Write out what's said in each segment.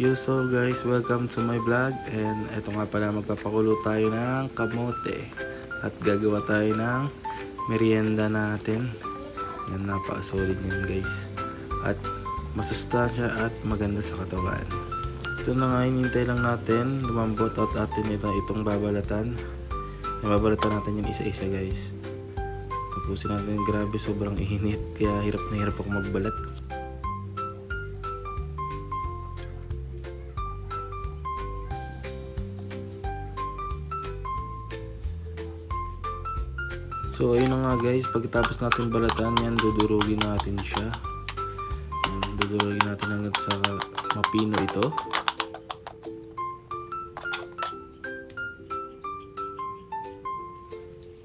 So guys, welcome to my vlog. And eto nga pala, magpapakulo tayo ng kamote at gagawa tayo ng merienda natin. Yan, napaka-solid yan guys. At masustansya at maganda sa katawan. Ito na nga, hinintay lang natin lumambot at atin itong babalatan. Babalatan natin yan isa-isa guys. Tapusin natin, grabe sobrang init kaya hirap na hirap ako magbalat. So ayun na nga guys, pagkatapos natin balatan yan, dudurugin natin siya. Dudurugin natin hanggang sa mapino ito.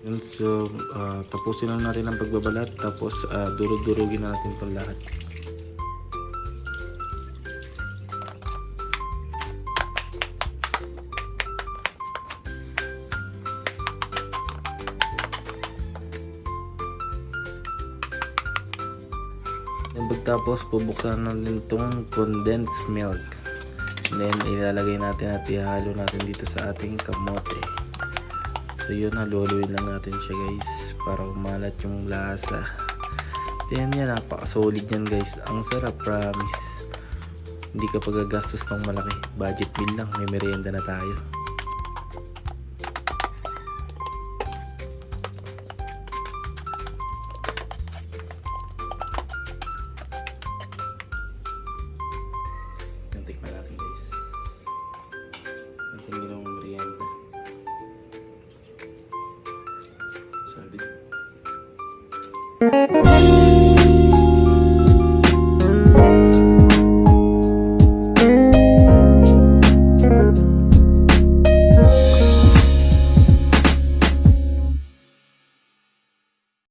And so tapusin lang natin ang pagbabalat, tapos durug-durugin natin itong lahat. And pagtapos, bubuksan natin itong condensed milk. And then ilalagay natin at ihalo natin dito sa ating kamote. So yun, haluhaluin lang natin siya guys para umalat yung lasa. Then yan, napaka-solid yan guys. Ang sarap, promise. Hindi ka pagagastos ng malaki. Budget bill lang, may merienda na tayo. Tikman natin guys. Natin ginawang merienda. Solid.